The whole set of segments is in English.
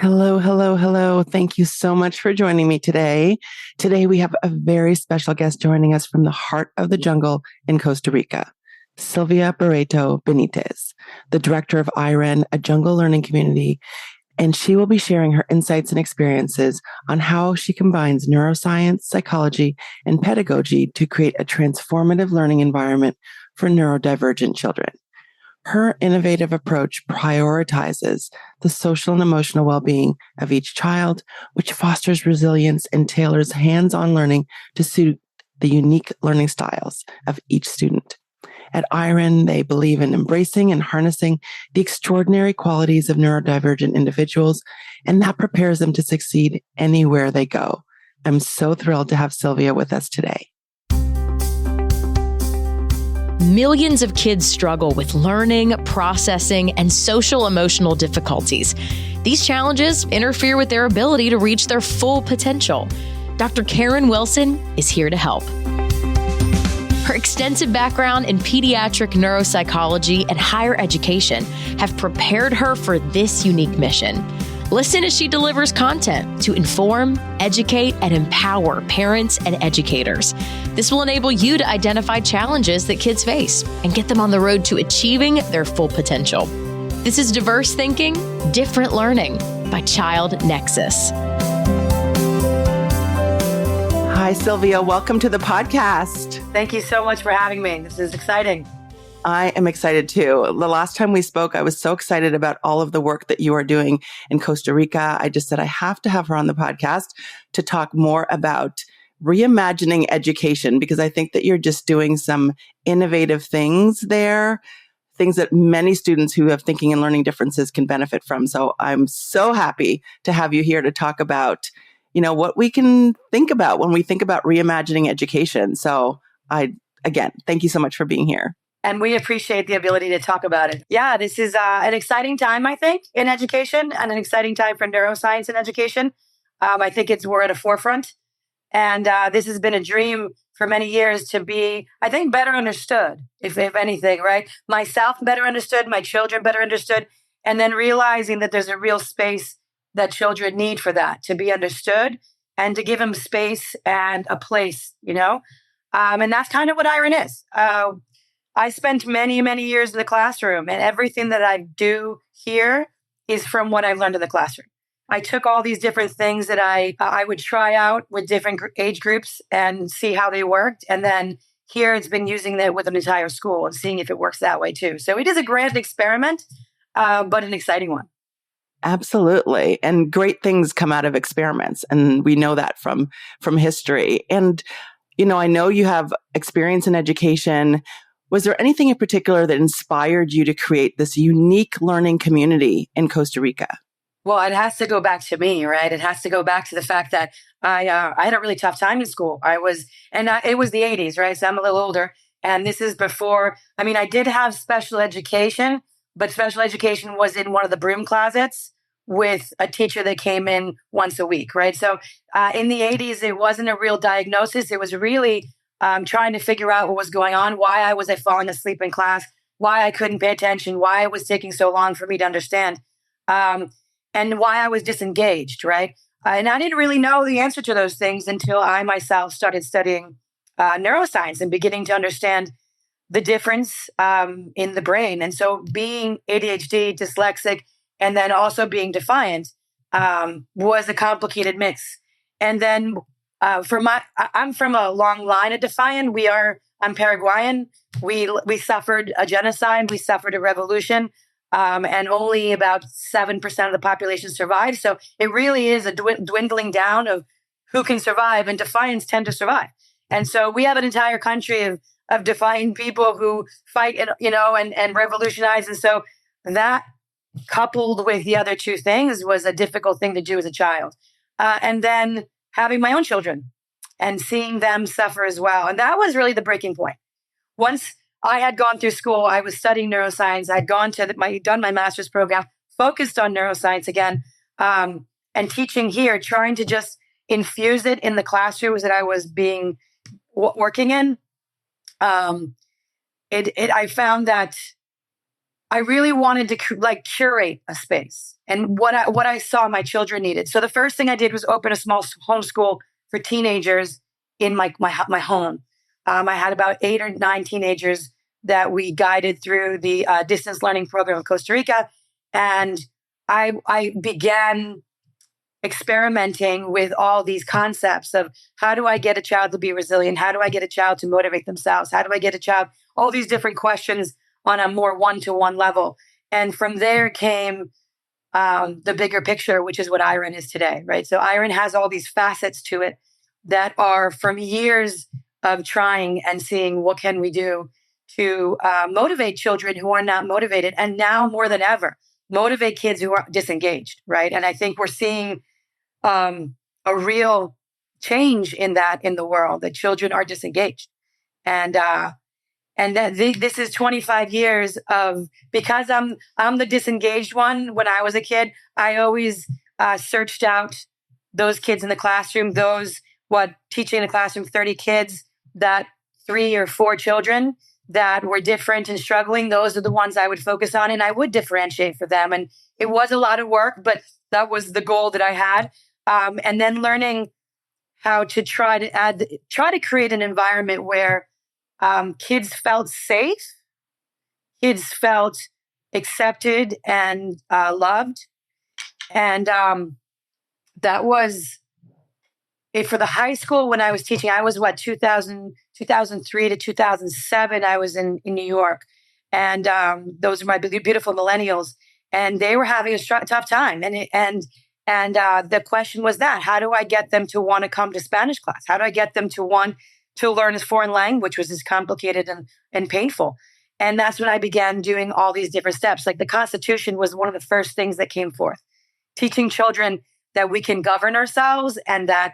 Hello, hello, hello. Thank you so much for joining me today. Today, we have a very special guest joining us from the heart of the jungle in Costa Rica, Sylvia Barreto Benites, the director of iREN, a jungle learning community, and she will be sharing her insights and experiences on how she combines neuroscience, psychology, and pedagogy to create a transformative learning environment for neurodivergent children. Her innovative approach prioritizes the social and emotional well-being of each child, which fosters resilience and tailors hands-on learning to suit the unique learning styles of each student. At iREN, they believe in embracing and harnessing the extraordinary qualities of neurodivergent individuals, and that prepares them to succeed anywhere they go. I'm so thrilled to have Sylvia with us today. Millions of kids struggle with learning, processing, and social emotional difficulties. These challenges interfere with their ability to reach their full potential. Dr. Karen Wilson is here to help. Her extensive background in pediatric neuropsychology and higher education have prepared her for this unique mission. Listen as she delivers content to inform, educate, and empower parents and educators. This will enable you to identify challenges that kids face and get them on the road to achieving their full potential. This is Diverse Thinking, Different Learning by Child Nexus. Hi, Sylvia. Welcome to the podcast. Thank you so much for having me. This is exciting. I am excited too. The last time we spoke, I was so excited about all of the work that you are doing in Costa Rica. I just said I have to have her on the podcast to talk more about reimagining education, because I think that you're just doing some innovative things there, things that many students who have thinking and learning differences can benefit from. So I'm so happy to have you here to talk about, what we can think about when we think about reimagining education. So again, thank you so much for being here. And we appreciate the ability to talk about it. Yeah, this is an exciting time, I think, in education, and an exciting time for neuroscience in education. I think we're at a forefront. And this has been a dream for many years to be, I think, better understood, if anything, right? Myself better understood, my children better understood, and then realizing that there's a real space that children need for that, to be understood and to give them space and a place, And that's kind of what iREN is. I spent many, many years in the classroom, and everything that I do here is from what I learned in the classroom. I took all these different things that I would try out with different age groups and see how they worked. And then here it's been using it with an entire school and seeing if it works that way too. So it is a grand experiment, but an exciting one. Absolutely. And great things come out of experiments. And we know that from history. And, I know you have experience in education. Was there anything in particular that inspired you to create this unique learning community in Costa Rica? Well, it has to go back to me, right? It has to go back to the fact that I had a really tough time in school. It was the 80s, right? So I'm a little older. And this is before, I did have special education, but special education was in one of the broom closets with a teacher that came in once a week, right? So in the 80s, it wasn't a real diagnosis. It was really trying to figure out what was going on, why I was falling asleep in class, why I couldn't pay attention, why it was taking so long for me to understand, and why I was disengaged, right? And I didn't really know the answer to those things until I myself started studying neuroscience and beginning to understand the difference in the brain. And so being ADHD, dyslexic, and then also being defiant was a complicated mix. And then I'm from a long line of defiant. I'm Paraguayan. We suffered a genocide. We suffered a revolution. And only about 7% of the population survived. So it really is a dwindling down of who can survive, and defiants tend to survive. And so we have an entire country of defiant people who fight, and revolutionize. And so that, coupled with the other two things, was a difficult thing to do as a child. And then having my own children and seeing them suffer as well. And that was really the breaking point. Once I had gone through school, I was studying neuroscience. I'd done my master's program, focused on neuroscience again, and teaching here, trying to just infuse it in the classrooms that I was working in. I found that I really wanted to curate a space and what I saw my children needed. So the first thing I did was open a small homeschool for teenagers in my home. I had about 8 or 9 teenagers that we guided through the distance learning program of Costa Rica. And I began experimenting with all these concepts of how do I get a child to be resilient? How do I get a child to motivate themselves? How do I get a child? All these different questions on a more one-to-one level. And from there came the bigger picture, which is what iREN is today, right? So iREN has all these facets to it that are from years of trying and seeing what can we do to motivate children who are not motivated. And now more than ever, motivate kids who are disengaged, right? And I think we're seeing a real change in that in the world, that children are disengaged. And that this is 25 years of, because I'm the disengaged one. When I was a kid, I always searched out those kids in the classroom, teaching in the classroom, 30 kids, that 3 or 4 children that were different and struggling. Those are the ones I would focus on, and I would differentiate for them. And it was a lot of work, but that was the goal that I had. And then learning how to try to create an environment where kids felt safe, kids felt accepted and loved. And that was it for the high school. When I was teaching, I was 2003 to 2007, I was in New York. And those are my beautiful millennials. And they were having a tough time. And the question was that, how do I get them to want to come to Spanish class? How do I get them to want to learn a foreign language, which is complicated and painful? And that's when I began doing all these different steps. Like the Constitution was one of the first things that came forth, teaching children that we can govern ourselves and that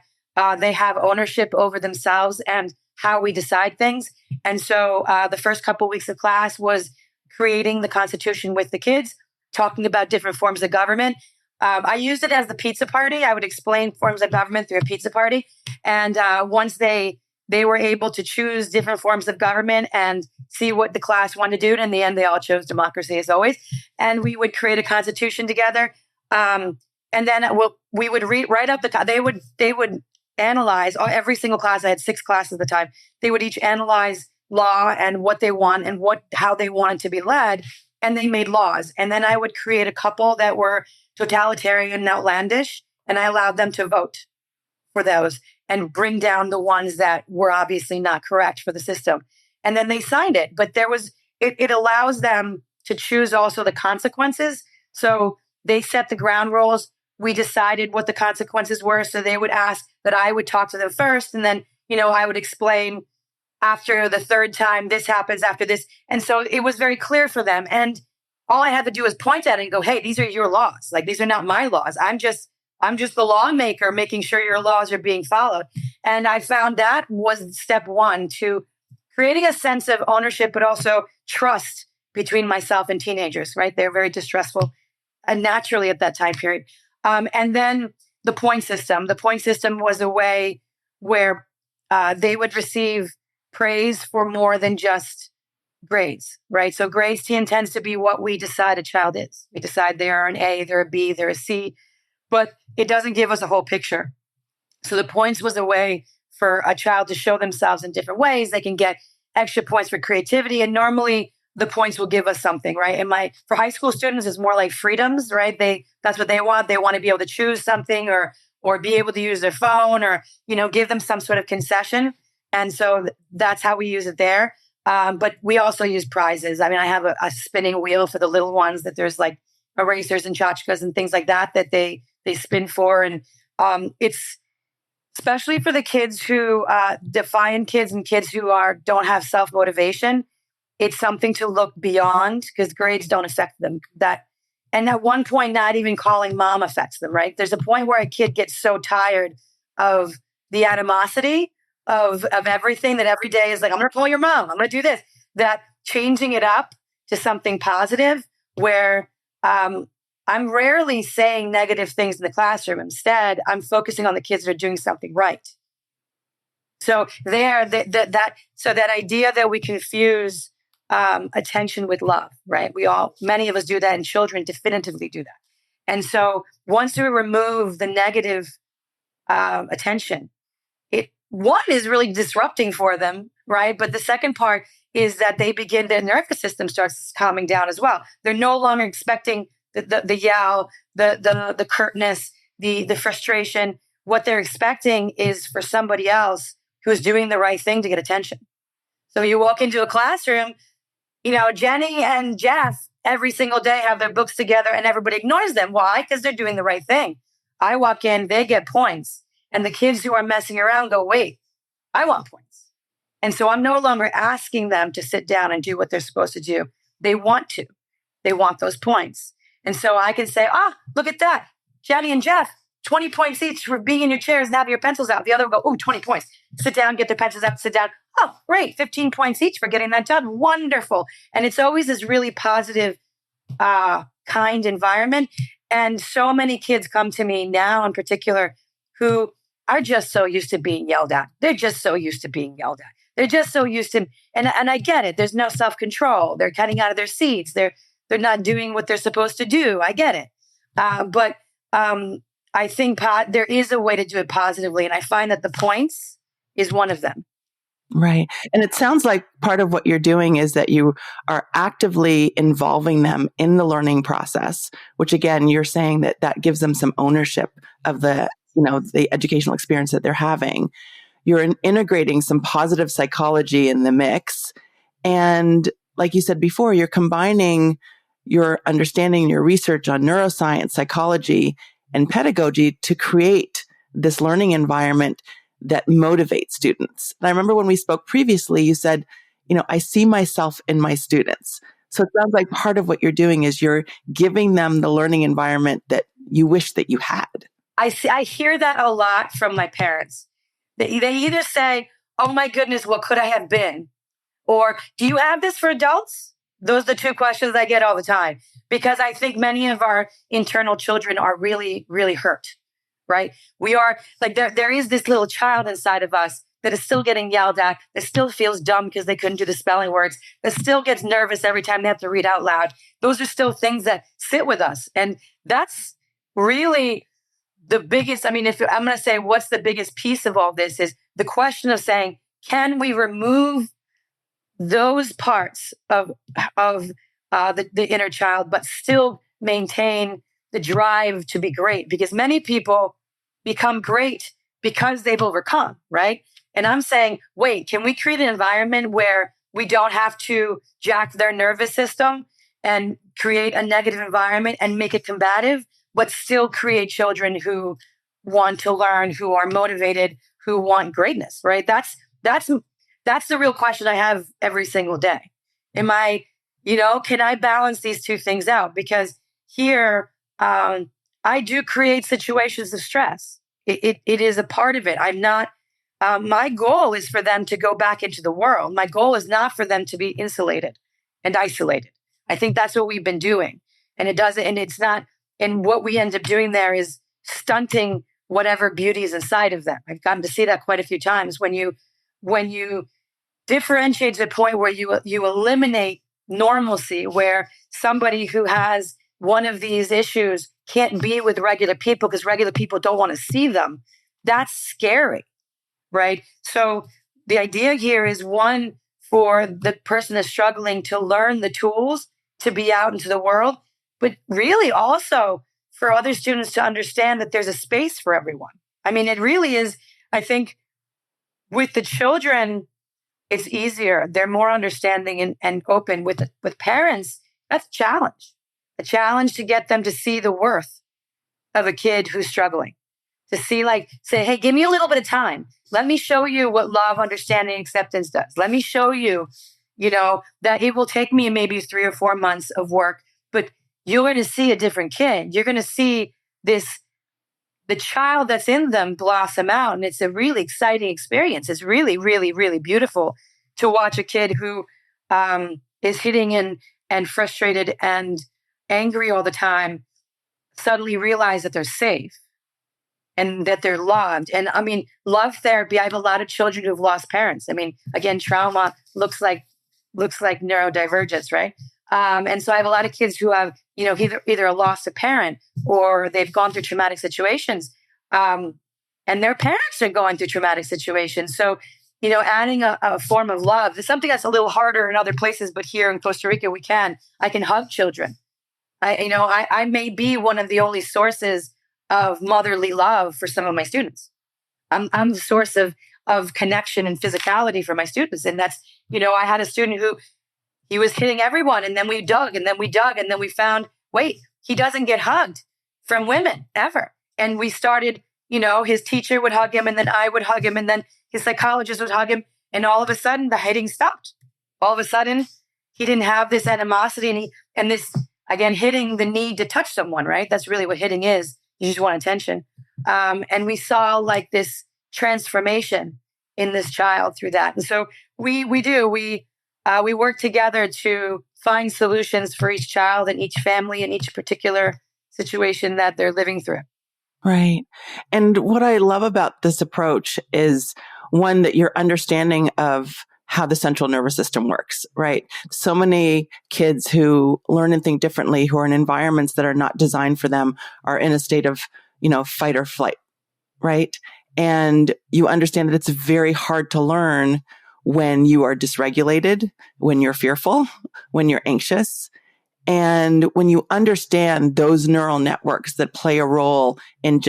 they have ownership over themselves and how we decide things. And so the first couple of weeks of class was creating the Constitution with the kids, talking about different forms of government. I used it as the pizza party. I would explain forms of government through a pizza party. And once they were able to choose different forms of government and see what the class wanted to do, and in the end, they all chose democracy as always. And we would create a constitution together. And then we would write up they would analyze every single class. I had 6 classes at the time. They would each analyze law and what they want and how they wanted to be led. And they made laws. And then I would create a couple that were totalitarian and outlandish, and I allowed them to vote for those and bring down the ones that were obviously not correct for the system. And then they signed it. But it allows them to choose also the consequences. So they set the ground rules. We decided what the consequences were. So they would ask that I would talk to them first. And then, I would explain after the third time, this happens after this. And so it was very clear for them. And all I had to do was point at it and go, hey, these are your laws. Like, these are not my laws. I'm just the lawmaker making sure your laws are being followed. And I found that was step one to creating a sense of ownership, but also trust between myself and teenagers, right? They're very distrustful naturally at that time period. And then the point system. The point system was a way where they would receive praise for more than just grades, right? So grades tends to be what we decide a child is. We decide they are an A, they're a B, they're a C, but it doesn't give us a whole picture. So the points was a way for a child to show themselves in different ways. They can get extra points for creativity, and normally the points will give us something, right? For high school students, it's more like freedoms, right? That's what they want. They want to be able to choose something or be able to use their phone or, give them some sort of concession. And so that's how we use it there. But we also use prizes. I have a spinning wheel for the little ones that there's like erasers and tchotchkes and things like that they spin for. And it's especially for the kids who defiant kids and kids who don't have self-motivation. It's something to look beyond because grades don't affect them. And at one point, not even calling mom affects them, right? There's a point where a kid gets so tired of the animosity of everything that every day is like, I'm going to call your mom. I'm going to do this. That changing it up to something positive where I'm rarely saying negative things in the classroom. Instead, I'm focusing on the kids that are doing something right. So that idea that we confuse attention with love, right? Many of us do that, and children definitively do that. And so once we remove the negative attention, one is really disrupting for them, right? But the second part is that their nervous system starts calming down as well. They're no longer expecting the yell, the curtness, the frustration. What they're expecting is for somebody else who's doing the right thing to get attention. So you walk into a classroom, Jenny and Jeff every single day have their books together and everybody ignores them. Why? Because they're doing the right thing. I walk in, they get points. And the kids who are messing around go, wait, I want points. And so I'm no longer asking them to sit down and do what they're supposed to do. They want to. They want those points. And so I can say, look at that. Jenny and Jeff, 20 points each for being in your chairs and having your pencils out. The other will go, 20 points. Sit down, get their pencils out, sit down. Oh, great. 15 points each for getting that done. Wonderful. And it's always this really positive, kind environment. And so many kids come to me now in particular who are just so used to being yelled at. They're just so used to being yelled at. They're just so used to, and I get it. There's no self-control. They're cutting out of their seats. They're not doing what they're supposed to do. I get it. But I think there is a way to do it positively. And I find that the points is one of them. Right. And it sounds like part of what you're doing is that you are actively involving them in the learning process, which again, you're saying that gives them some ownership of the educational experience that they're having. You're integrating some positive psychology in the mix. And like you said before, you're combining your understanding, your research on neuroscience, psychology, and pedagogy to create this learning environment that motivates students. And I remember when we spoke previously, you said, I see myself in my students. So it sounds like part of what you're doing is you're giving them the learning environment that you wish that you had. I hear that a lot from my parents. They either say, oh my goodness, what could I have been? Or do you have this for adults? Those are the two questions I get all the time, because I think many of our internal children are really, really hurt, right? We are like, there is this little child inside of us that is still getting yelled at, that still feels dumb because they couldn't do the spelling words, that still gets nervous every time they have to read out loud. Those are still things that sit with us. And that's really the biggest, if I'm going to say what's the biggest piece of all this is the question of saying, can we remove those parts of the inner child, but still maintain the drive to be great? Because many people become great because they've overcome, right? And I'm saying, wait, can we create an environment where we don't have to jack their nervous system and create a negative environment and make it combative, but still create children who want to learn, who are motivated, who want greatness, right? That's the real question I have every single day. Can I balance these two things out? Because here, I do create situations of stress. It is a part of it. I'm not, my goal is for them to go back into the world. My goal is not for them to be insulated and isolated. I think that's what we've been doing. And it's not, and what we end up doing there is stunting whatever beauty is inside of them. I've gotten to see that quite a few times. When you differentiate to the point where you eliminate normalcy, where somebody who has one of these issues can't be with regular people because regular people don't want to see them, that's scary, right? So the idea here is, one, for the person that's struggling to learn the tools to be out into the world, but really also for other students to understand that there's a space for everyone. It really is. I think with the children, it's easier. They're more understanding and open. With parents, that's a challenge to get them to see the worth of a kid who's struggling, to say, hey, give me a little bit of time. Let me show you what love, understanding, acceptance does. Let me show you, that it will take me maybe 3 or 4 months of work, but you're going to see a different kid. You're going to see the child that's in them blossom out. And it's a really exciting experience. It's really, really, really beautiful to watch a kid who is hitting and frustrated and angry all the time suddenly realize that they're safe and that they're loved. And love therapy. I have a lot of children who've lost parents. Again, trauma looks like looks like neurodivergence, right? And so I have a lot of kids who have, either lost a parent or they've gone through traumatic situations, and their parents are going through traumatic situations. So, adding a form of love is something that's a little harder in other places, but here in Costa Rica, I can hug children. I may be one of the only sources of motherly love for some of my students. I'm the source of connection and physicality for my students. And that's, I had a student who he was hitting everyone, and then we dug, and then we found, wait, he doesn't get hugged from women ever. And we started, his teacher would hug him, and then I would hug him, and then his psychologist would hug him. And all of a sudden the hitting stopped. All of a sudden he didn't have this animosity and this, again, hitting the need to touch someone, right? That's really what hitting is. You just want attention. And we saw like this transformation in this child through that. And so we work together to find solutions for each child and each family and each particular situation that they're living through. Right. And what I love about this approach is one, that your understanding of how the central nervous system works, right? So many kids who learn and think differently, who are in environments that are not designed for them, are in a state of, fight or flight, right? And you understand that it's very hard to learn when you are dysregulated, when you're fearful, when you're anxious. And when you understand those neural networks that play a role in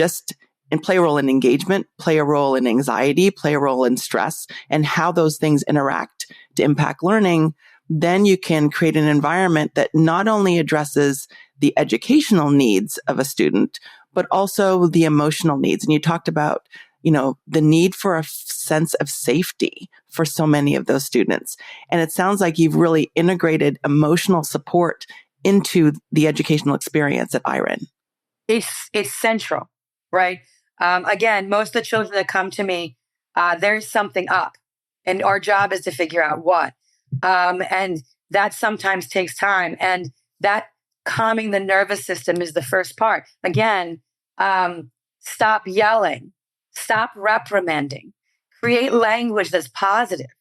engagement, play a role in anxiety, play a role in stress, and how those things interact to impact learning, then you can create an environment that not only addresses the educational needs of a student, but also the emotional needs. And you talked about, the need for a sense of safety for so many of those students. And it sounds like you've really integrated emotional support into the educational experience at iREN. It's central, right? Again, most of the children that come to me, there's something up, and our job is to figure out what. And that sometimes takes time, and that calming the nervous system is the first part. Again, stop yelling, stop reprimanding, create language that's positive.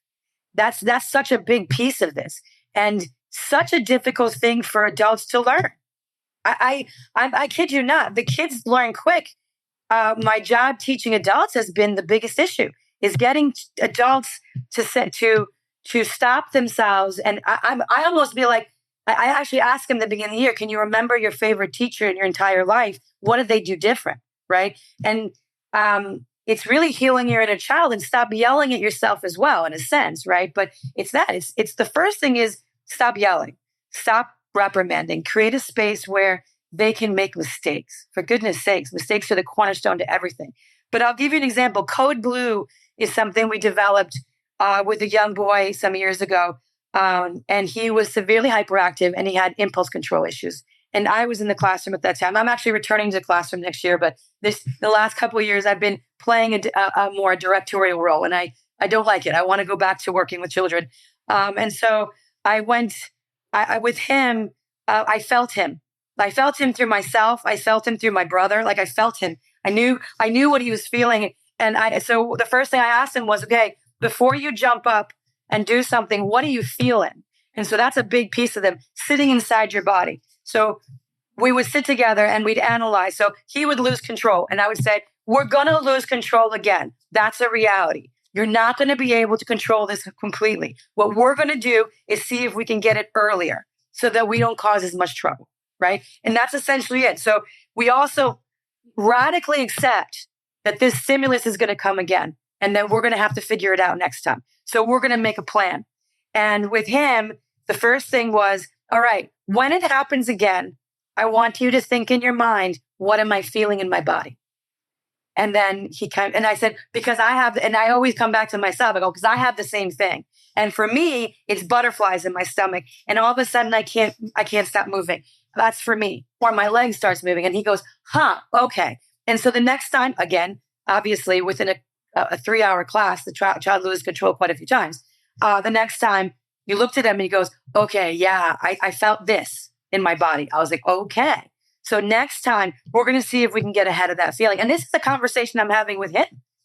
That's such a big piece of this, and such a difficult thing for adults to learn. I kid you not, the kids learn quick. My job teaching adults has been the biggest issue, is getting adults to stop themselves. And I almost be like, I actually ask them at the beginning of the year, can you remember your favorite teacher in your entire life? What did they do different? Right. And it's really healing your inner child, and stop yelling at yourself as well, in a sense. Right. But it's the first thing is stop yelling, stop reprimanding, create a space where they can make mistakes. For goodness sakes, mistakes are the cornerstone to everything. But I'll give you an example. Code Blue is something we developed with a young boy some years ago. And he was severely hyperactive, and he had impulse control issues. And I was in the classroom at that time. I'm actually returning to the classroom next year, but the last couple of years I've been playing a more directorial role, and I don't like it. I want to go back to working with children. And so I went with him. I felt him. I felt him through myself. I felt him through my brother. Like, I felt him. I knew what he was feeling. And so the first thing I asked him was, okay, before you jump up and do something, what are you feeling? And so that's a big piece of them, sitting inside your body. So we would sit together and we'd analyze. So he would lose control, and I would say, we're going to lose control again. That's a reality. You're not going to be able to control this completely. What we're going to do is see if we can get it earlier so that we don't cause as much trouble, right? And that's essentially it. So we also radically accept that this stimulus is going to come again, and then we're going to have to figure it out next time. So we're going to make a plan. And with him, the first thing was, all right, when it happens again, I want you to think in your mind, what am I feeling in my body? And then and I said, because I always come back to myself. I go, because I have the same thing. And for me, it's butterflies in my stomach. And all of a sudden I can't stop moving. That's for me. Or my leg starts moving. And he goes, okay. And so the next time, again, obviously within a 3-hour class, the child loses control quite a few times. The next time you looked at him and he goes, okay, yeah, I felt this in my body. I was like, okay. So next time we're going to see if we can get ahead of that feeling. And this is the conversation I'm having with him.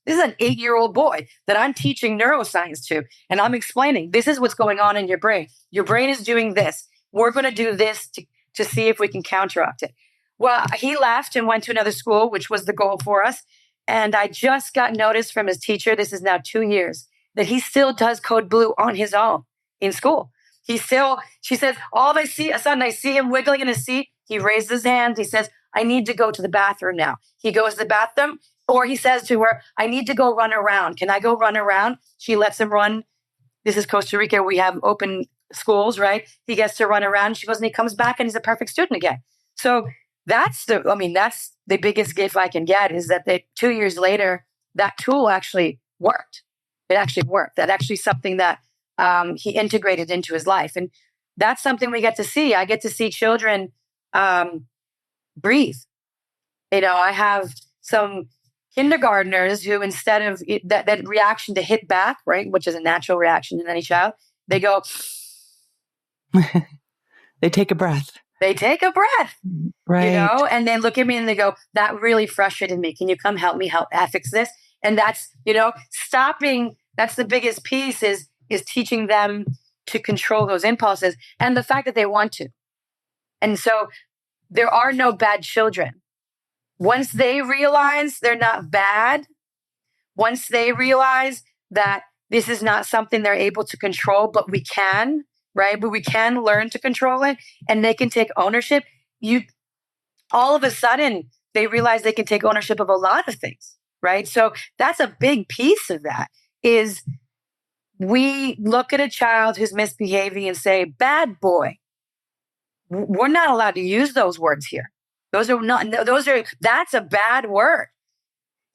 This is an 8-year-old boy that I'm teaching neuroscience to. And I'm explaining, this is what's going on in your brain. Your brain is doing this. We're going to do this to see if we can counteract it. Well, he left and went to another school, which was the goal for us. And I just got notice from his teacher, this is now 2 years, that he still does code blue on his own in school. She says, all of a sudden I see him wiggling in his seat. He raises his hand. He says, I need to go to the bathroom now. He goes to the bathroom, or he says to her, I need to go run around. Can I go run around? She lets him run. This is Costa Rica. We have open schools, right? He gets to run around. She goes, and he comes back and he's a perfect student again. So that's the biggest gift I can get, is that 2 years later, that tool actually worked. It actually worked. That actually something that he integrated into his life. And that's something we get to see. I get to see children breathe. I have some kindergartners who, instead of that reaction to hit back, right, which is a natural reaction in any child, they go. They take a breath. They take a breath, right? And they look at me and they go, that really frustrated me. Can you come help me fix this? And that's, stopping. That's the biggest piece is teaching them to control those impulses and the fact that they want to. And so there are no bad children. Once they realize they're not bad, once they realize that this is not something they're able to control, but we can, right? But we can learn to control it, and they can take ownership. All of a sudden, they realize they can take ownership of a lot of things, right? So that's a big piece of that, is we look at a child who's misbehaving and say, bad boy. We're not allowed to use those words here. That's a bad word.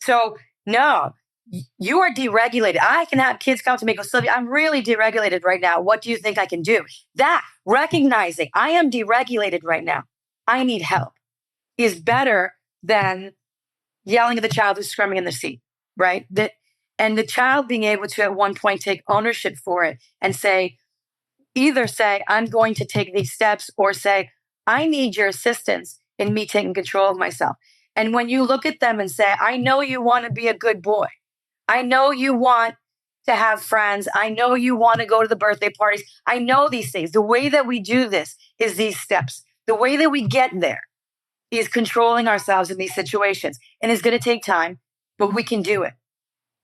So no, you are deregulated. I can have kids come to me and go, Sylvia, I'm really deregulated right now. What do you think I can do? That recognizing I am deregulated right now, I need help, is better than yelling at the child who's screaming in the seat, right? And the child being able to at one point take ownership for it and either say, I'm going to take these steps, or say, I need your assistance in me taking control of myself. And when you look at them and say, I know you want to be a good boy. I know you want to have friends. I know you want to go to the birthday parties. I know these things. The way that we do this is these steps. The way that we get there is controlling ourselves in these situations. And it's going to take time, but we can do it.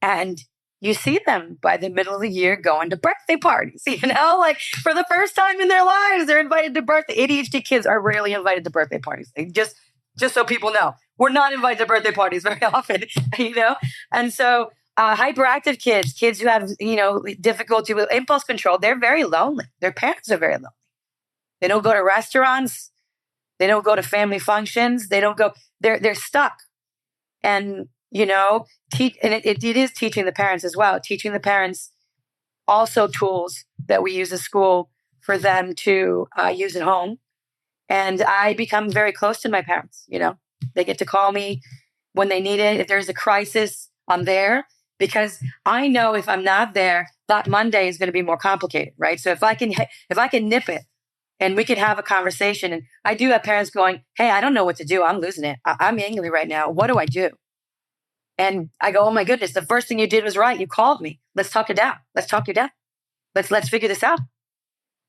And you see them by the middle of the year going to birthday parties, like for the first time in their lives, they're invited to birthday. ADHD kids are rarely invited to birthday parties. Just so people know, we're not invited to birthday parties very often, And so hyperactive kids who have, difficulty with impulse control, they're very lonely. Their parents are very lonely. They don't go to restaurants. They don't go to family functions. They don't go, they're stuck. And it is teaching the parents as well, teaching the parents also tools that we use at school for them to use at home. And I become very close to my parents. They get to call me when they need it. If there's a crisis, I'm there, because I know if I'm not there, that Monday is going to be more complicated, right? So if I can nip it and we can have a conversation, and I do have parents going, hey, I don't know what to do. I'm losing it. I'm angry right now. What do I do? And I go, oh my goodness, the first thing you did was right. You called me. Let's talk it down. Let's talk you down. Let's figure this out.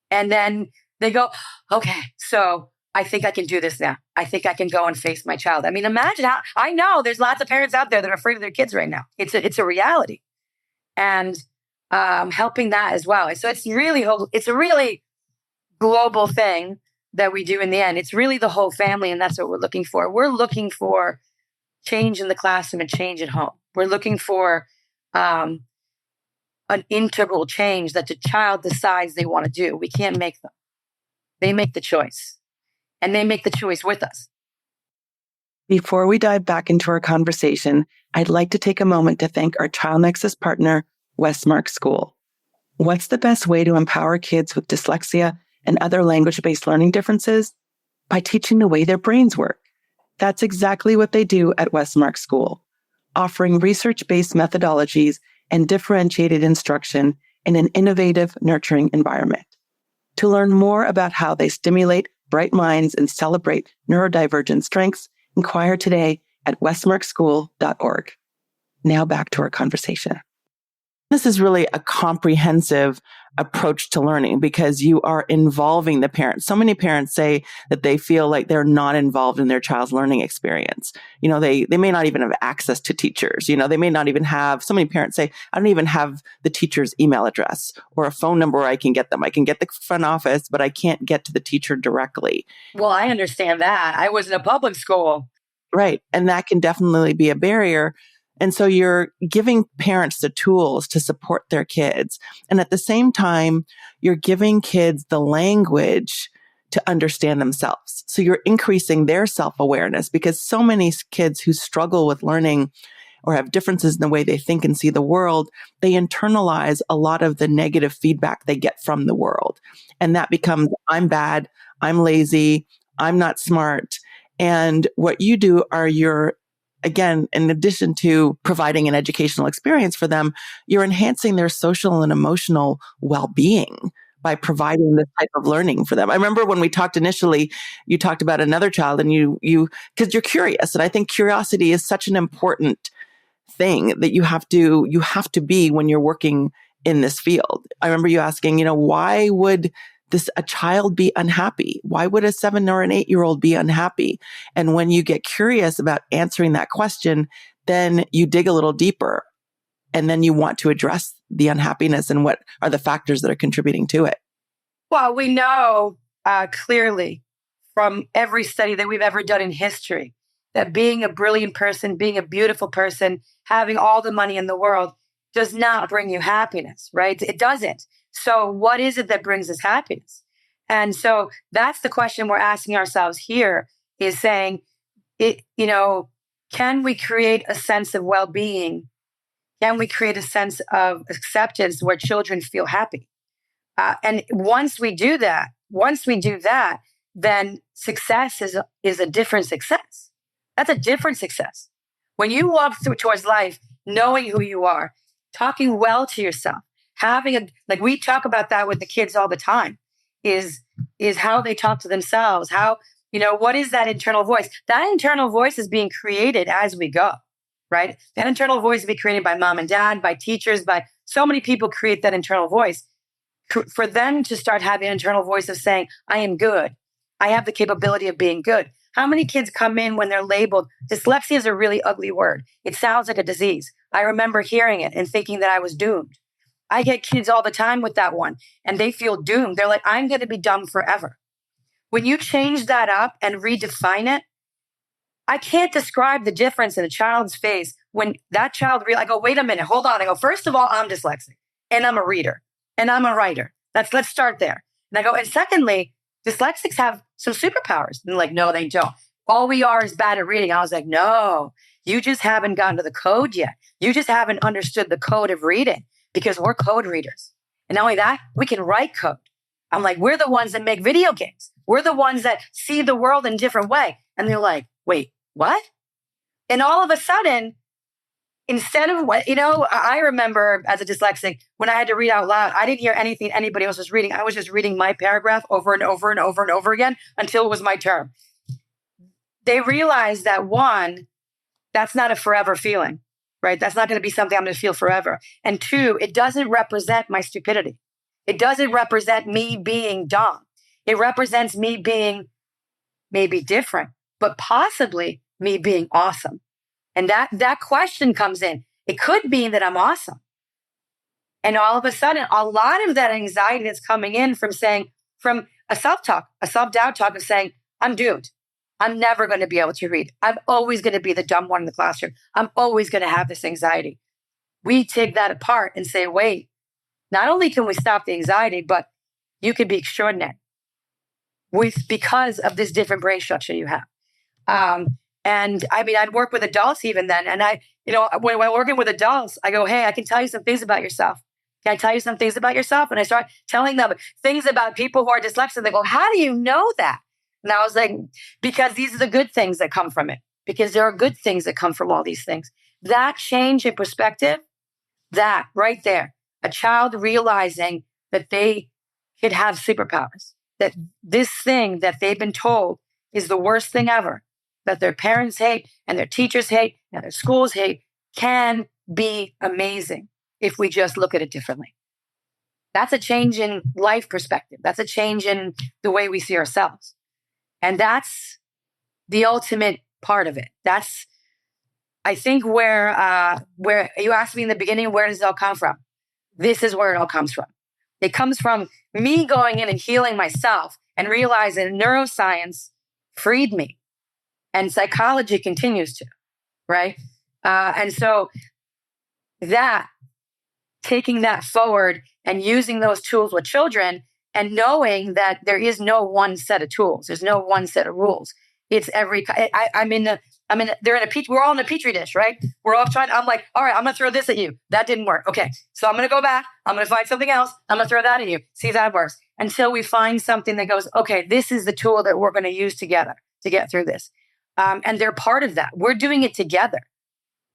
And then they go, okay, so I think I can do this now. I think I can go and face my child. I mean, imagine how, I know there's lots of parents out there that are afraid of their kids right now. It's a reality. And helping that as well. So it's a really global thing that we do in the end. It's really the whole family, and that's what we're looking for. We're looking for change in the classroom and change at home. We're looking for an integral change that the child decides they want to do. We can't make them. They make the choice, and they make the choice with us. Before we dive back into our conversation, I'd like to take a moment to thank our Child Nexus partner, Westmark School. What's the best way to empower kids with dyslexia and other language-based learning differences? By teaching the way their brains work. That's exactly what they do at Westmark School, offering research-based methodologies and differentiated instruction in an innovative, nurturing environment. To learn more about how they stimulate bright minds and celebrate neurodivergent strengths, inquire today at westmarkschool.org. Now back to our conversation. This is really a comprehensive approach to learning because you are involving the parents. So many parents say that they feel like they're not involved in their child's learning experience. They may not even have access to teachers. They may not even have, so many parents say, I don't even have the teacher's email address or a phone number where I can get them. I can get the front office, but I can't get to the teacher directly. Well, I understand that. I was in a public school. Right. And that can definitely be a barrier. And so you're giving parents the tools to support their kids. And at the same time, you're giving kids the language to understand themselves. So you're increasing their self-awareness because so many kids who struggle with learning or have differences in the way they think and see the world, they internalize a lot of the negative feedback they get from the world. And that becomes, I'm bad, I'm lazy, I'm not smart. And what you do are again, in addition to providing an educational experience for them, you're enhancing their social and emotional well-being by providing this type of learning for them. I remember when we talked initially, you talked about another child and because you're curious. And I think curiosity is such an important thing that you have to be when you're working in this field. I remember you asking, why would a child be unhappy? Why would a 7 or an 8-year-old be unhappy? And when you get curious about answering that question, then you dig a little deeper and then you want to address the unhappiness and what are the factors that are contributing to it. Well, we know clearly from every study that we've ever done in history that being a brilliant person, being a beautiful person, having all the money in the world does not bring you happiness, right? It doesn't. So what is it that brings us happiness? And so that's the question we're asking ourselves here is saying, can we create a sense of well-being? Can we create a sense of acceptance where children feel happy? And once we do that, then success is a different success. That's a different success. When you walk towards life, knowing who you are, talking well to yourself, like we talk about that with the kids all the time, is how they talk to themselves. How, what is that internal voice? That internal voice is being created as we go, right? That internal voice is being created by mom and dad, by teachers, by so many people create that internal voice. For them to start having an internal voice of saying, I am good. I have the capability of being good. How many kids come in when they're labeled? Dyslexia is a really ugly word. It sounds like a disease. I remember hearing it and thinking that I was doomed. I get kids all the time with that one and they feel doomed. They're like, I'm going to be dumb forever. When you change that up and redefine it, I can't describe the difference in a child's face when that child I go, wait a minute, hold on. I go, first of all, I'm dyslexic and I'm a reader and I'm a writer. Let's start there. And I go, and secondly, dyslexics have some superpowers. And like, no, they don't. All we are is bad at reading. I was like, no, you just haven't gotten to the code yet. You just haven't understood the code of reading because we're code readers. And not only that, we can write code. I'm like, we're the ones that make video games. We're the ones that see the world in a different way. And they're like, wait, what? And all of a sudden, instead of I remember as a dyslexic, when I had to read out loud, I didn't hear anything anybody else was reading. I was just reading my paragraph over and over and over and over again until it was my turn. They realized that one, that's not a forever feeling, right? That's not going to be something I'm going to feel forever. And two, it doesn't represent my stupidity. It doesn't represent me being dumb. It represents me being maybe different, but possibly me being awesome. And that question comes in. It could be that I'm awesome. And all of a sudden, a lot of that anxiety that's coming in from a self-talk, a self-doubt talk of saying, I'm doomed. I'm never going to be able to read. I'm always going to be the dumb one in the classroom. I'm always going to have this anxiety. We take that apart and say, wait, not only can we stop the anxiety, but you can be extraordinary because of this different brain structure you have. And I mean, I'd work with adults even then. And when I'm working with adults, I go, hey, I can tell you some things about yourself. Can I tell you some things about yourself? And I start telling them things about people who are dyslexic. They go, how do you know that? And I was like, because these are the good things that come from it. Because there are good things that come from all these things. That change in perspective, that right there, a child realizing that they could have superpowers, that this thing that they've been told is the worst thing ever, that their parents hate and their teachers hate and their schools hate, can be amazing if we just look at it differently. That's a change in life perspective. That's a change in the way we see ourselves. And that's the ultimate part of it. That's, I think, where you asked me in the beginning, where does it all come from? This is where it all comes from. It comes from me going in and healing myself and realizing neuroscience freed me and psychology continues to, right? And so that, taking that forward and using those tools with children and knowing that there is no one set of tools. There's no one set of rules. It's they're in a we're all in a petri dish, right? We're all I'm like, all right, I'm going to throw this at you. That didn't work. Okay. So I'm going to go back. I'm going to find something else. I'm going to throw that at you. See if that works until we find something that goes, okay, this is the tool that we're going to use together to get through this. And they're part of that. We're doing it together.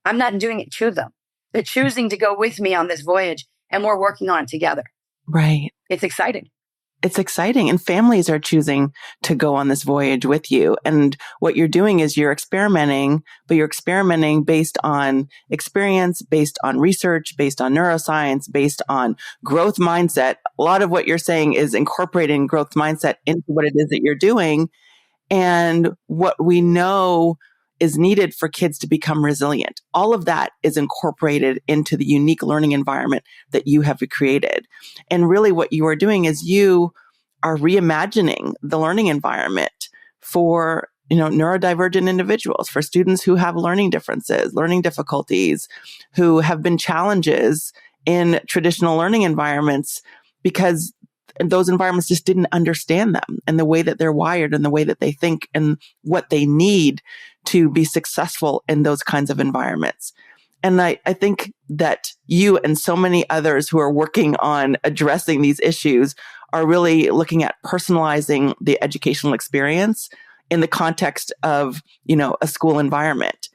I'm not doing it to them. They're choosing to go with me on this voyage and we're working on it together. Right. It's exciting. It's exciting. And families are choosing to go on this voyage with you. And what you're doing is you're experimenting, but you're experimenting based on experience, based on research, based on neuroscience, based on growth mindset. A lot of what you're saying is incorporating growth mindset into what it is that you're doing. And what we know is needed for kids to become resilient. All of that is incorporated into the unique learning environment that you have created. And really what you are doing is you are reimagining the learning environment for, neurodivergent individuals, for students who have learning differences, learning difficulties, who have been challenges in traditional learning environments because those environments just didn't understand them and the way that they're wired and the way that they think and what they need to be successful in those kinds of environments. And I think that you and so many others who are working on addressing these issues are really looking at personalizing the educational experience in the context of, a school environment.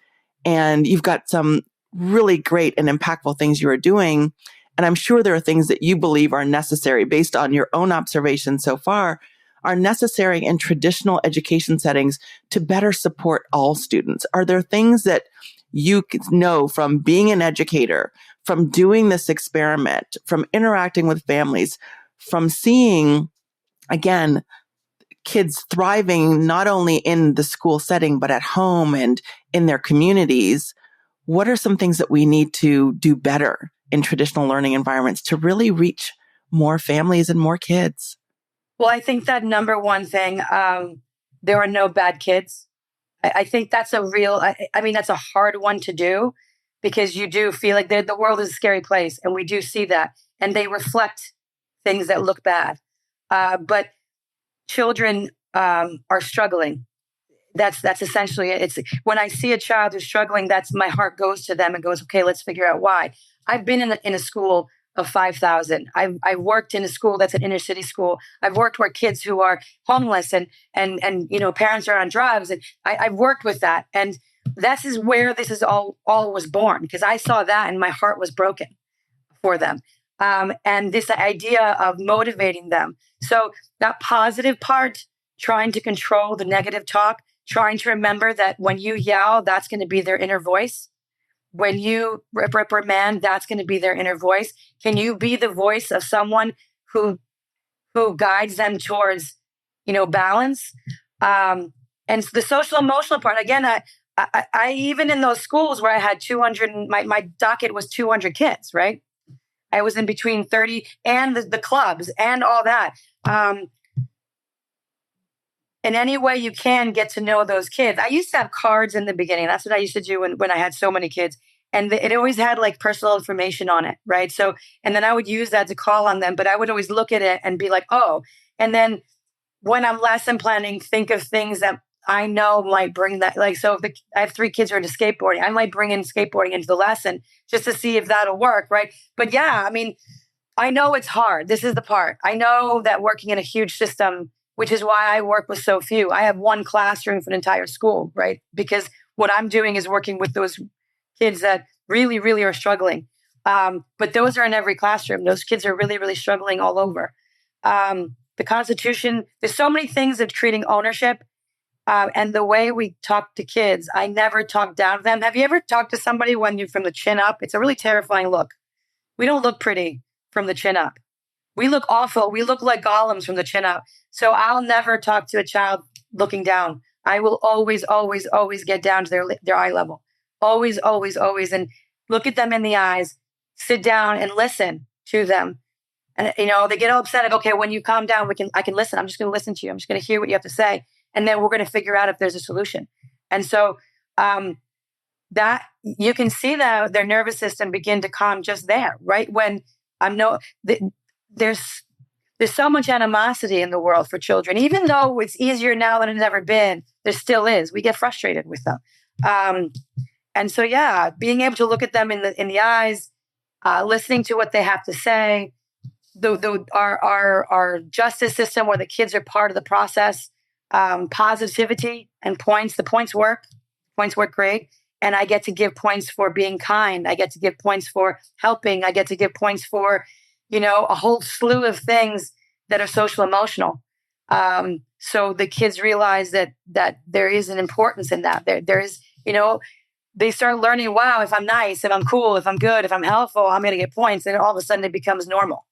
And you've got some really great and impactful things you are doing. And I'm sure there are things that you believe are necessary based on your own observations so far, are necessary in traditional education settings to better support all students. Are there things that you know from being an educator, from doing this experiment, from interacting with families, from seeing, again, kids thriving not only in the school setting, but at home and in their communities? What are some things that we need to do better in traditional learning environments to really reach more families and more kids? Well, I think that number one thing, there are no bad kids. I think that's that's a hard one to do because you do feel like the world is a scary place and we do see that and they reflect things that look bad. But children are struggling. That's essentially it. It's when I see a child who's struggling, that's my heart goes to them and goes, okay, let's figure out why. I've been in a school of 5,000. I've worked in a school that's an inner city school. I've worked where kids who are homeless and parents are on drugs, and I've worked with that. And this is where this is all was born because I saw that and my heart was broken for them. And this idea of motivating them. So that positive part, trying to control the negative talk, trying to remember that when you yell, that's going to be their inner voice. When you reprimand, that's going to be their inner voice. Can you be the voice of someone who guides them towards, balance? And the social emotional part, again, I even in those schools where I had 200, my docket was 200 kids, right? I was in between 30 and the clubs and all that. In any way you can get to know those kids. I used to have cards in the beginning. That's what I used to do when I had so many kids. And it always had like personal information on it, right? So, and then I would use that to call on them, but I would always look at it and be like, oh. And then when I'm lesson planning, think of things that I know might bring that. Like, so if I have 3 kids who are into skateboarding, I might bring in skateboarding into the lesson just to see if that'll work, right? But yeah, I know it's hard. This is the part. I know that working in a huge system, which is why I work with so few. I have one classroom for an entire school, right? Because what I'm doing is working with those kids that really, really are struggling. But those are in every classroom. Those kids are really, really struggling all over. The Constitution, there's so many things of treating ownership And the way we talk to kids, I never talk down to them. Have you ever talked to somebody when you're from the chin up? It's a really terrifying look. We don't look pretty from the chin up. We look awful. We look like golems from the chin up. So I'll never talk to a child looking down. I will always, always, always get down to their eye level. Always, always, always. And look at them in the eyes, sit down and listen to them. And, they get all upset. Like, okay, when you calm down, I can listen. I'm just going to listen to you. I'm just going to hear what you have to say. And then we're going to figure out if there's a solution. And so that you can see their nervous system begin to calm just there, right? When there's so much animosity in the world for children, even though it's easier now than it's ever been, there still is. We get frustrated with them. And so, being able to look at them in the eyes, listening to what they have to say, our justice system where the kids are part of the process, positivity and points. The points work. Points work great. And I get to give points for being kind. I get to give points for helping. I get to give points for, a whole slew of things that are social emotional. So the kids realize that there is an importance in that. There is, they start learning, wow, if I'm nice, if I'm cool, if I'm good, if I'm helpful, I'm going to get points. And all of a sudden it becomes normal.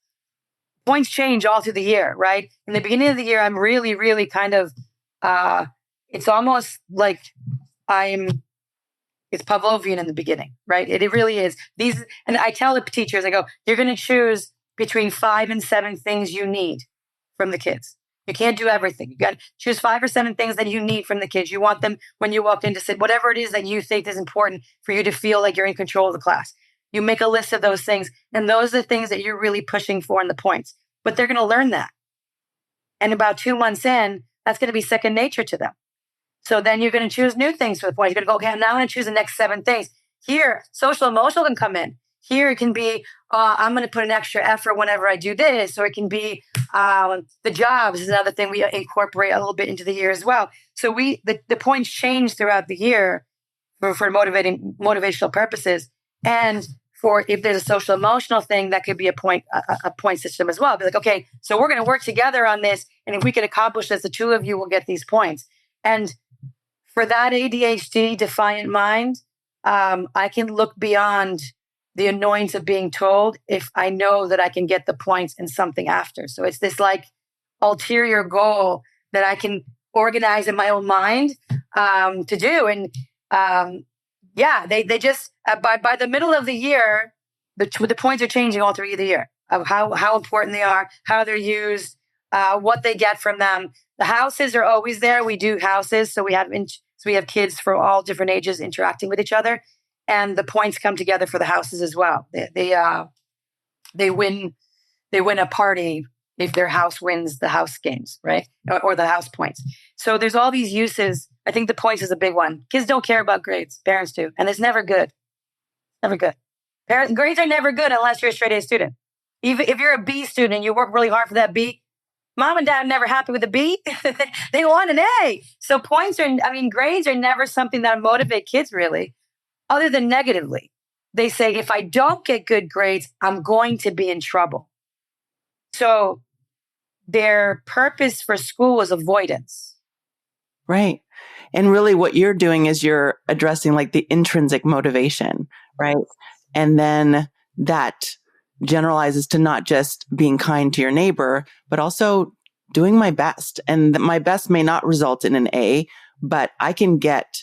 Points change all through the year, right? In the beginning of the year, I'm really, really kind of, it's almost like it's Pavlovian in the beginning, right? It really is. And I tell the teachers, I go, you're going to choose between 5 and 7 things you need from the kids. You can't do everything. You got to choose 5 or 7 things that you need from the kids. You want them, when you walk in, to sit, whatever it is that you think is important for you to feel like you're in control of the class. You make a list of those things, and those are the things that you're really pushing for in the points. But they're going to learn that. And about 2 months in, that's going to be second nature to them. So then you're going to choose new things for the points. You're going to go, okay, now I'm going to choose the next 7 things. Here, social emotional can come in. Here it can be, I'm going to put an extra effort whenever I do this. Or it can be the jobs is another thing we incorporate a little bit into the year as well. So the points change throughout the year for motivational purposes. And for if there's a social emotional thing, that could be a point system as well. Be like, okay, so we're going to work together on this. And if we can accomplish this, the 2 of you will get these points. And for that ADHD defiant mind, I can look beyond the annoyance of being told if I know that I can get the points and something after. So it's this like ulterior goal that I can organize in my own mind to do. And they just by the middle of the year, the points are changing all through the year of how important they are, how they're used, what they get from them. The houses are always there. We do houses, so we have kids for all different ages interacting with each other, and the points come together for the houses as well. They win a party if their house wins the house games, right, or the house points. So there's all these uses. I think the points is a big one. Kids don't care about grades. Parents do, and it's never good. Never good. Grades are never good unless you're a straight A student. Even if you're a B student and you work really hard for that B, mom and dad are never happy with a B. They want an A. So grades are never something that motivate kids really, other than negatively. They say, if I don't get good grades, I'm going to be in trouble. So their purpose for school was avoidance. Right. And really what you're doing is you're addressing like the intrinsic motivation, right? And then that generalizes to not just being kind to your neighbor, but also doing my best. And my best may not result in an A, but I can get,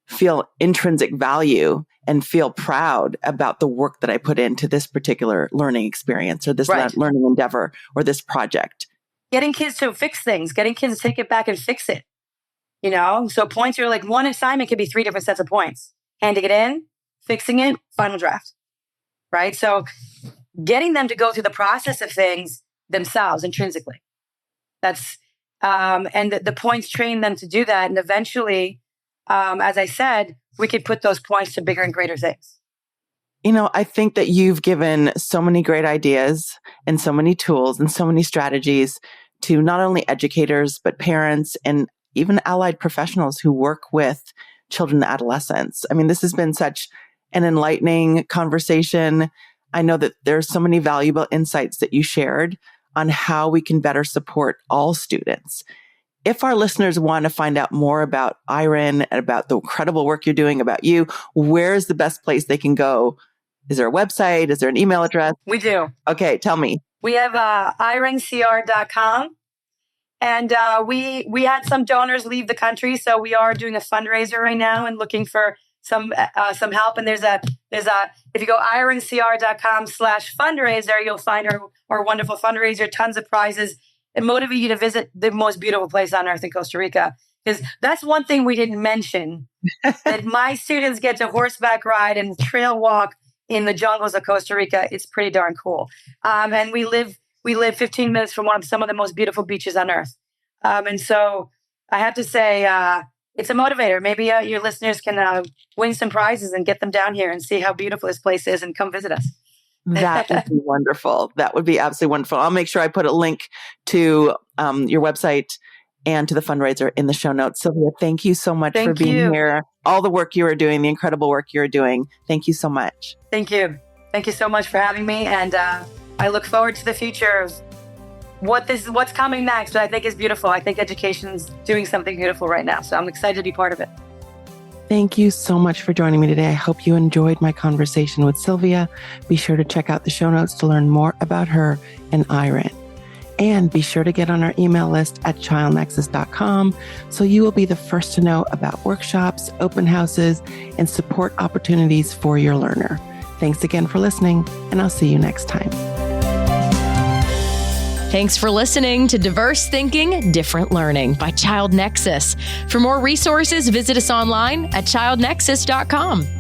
feel intrinsic value and feel proud about the work that I put into this particular learning experience or this learning endeavor or this project. Getting kids to fix things, getting kids to take it back and fix it. So points are like one assignment could be 3 different sets of points. Handing it in, fixing it, final draft. Right? So getting them to go through the process of things themselves intrinsically. That's, and the points train them to do that. And eventually, as I said, we could put those points to bigger and greater things. I think that you've given so many great ideas and so many tools and so many strategies to not only educators, but parents and even allied professionals who work with children and adolescents. I mean, this has been such an enlightening conversation. I know that there's so many valuable insights that you shared on how we can better support all students. if our listeners want to find out more about iREN and about the incredible work you're doing, about you, where's the best place they can go? Is there a website? Is there an email address? We do. Okay, tell me. We have irencr.com. And we had some donors leave the country, so we are doing a fundraiser right now and looking for some help. And there's a if you go irencr.com/fundraiser, you'll find our wonderful fundraiser, tons of prizes, and motivate you to visit the most beautiful place on earth in Costa Rica. Because that's one thing we didn't mention, that my students get to horseback ride and trail walk in the jungles of Costa Rica. It's pretty darn cool. And we live 15 minutes from some of the most beautiful beaches on earth. And so I have to say, it's a motivator. Maybe your listeners can win some prizes and get them down here and see how beautiful this place is and come visit us. That would be wonderful. That would be absolutely wonderful. I'll make sure I put a link to your website and to the fundraiser in the show notes. Sylvia, thank you so much for being here. All the work you are doing, the incredible work you're doing. Thank you so much. Thank you. Thank you so much for having me. And I look forward to the future of what's coming next. But I think is beautiful. I think education's doing something beautiful right now. So I'm excited to be part of it. Thank you so much for joining me today. I hope you enjoyed my conversation with Sylvia. Be sure to check out the show notes to learn more about her and iREN. And be sure to get on our email list at childnexus.com so you will be the first to know about workshops, open houses, and support opportunities for your learner. Thanks again for listening, and I'll see you next time. Thanks for listening to Diverse Thinking, Different Learning by Child Nexus. For more resources, visit us online at childnexus.com.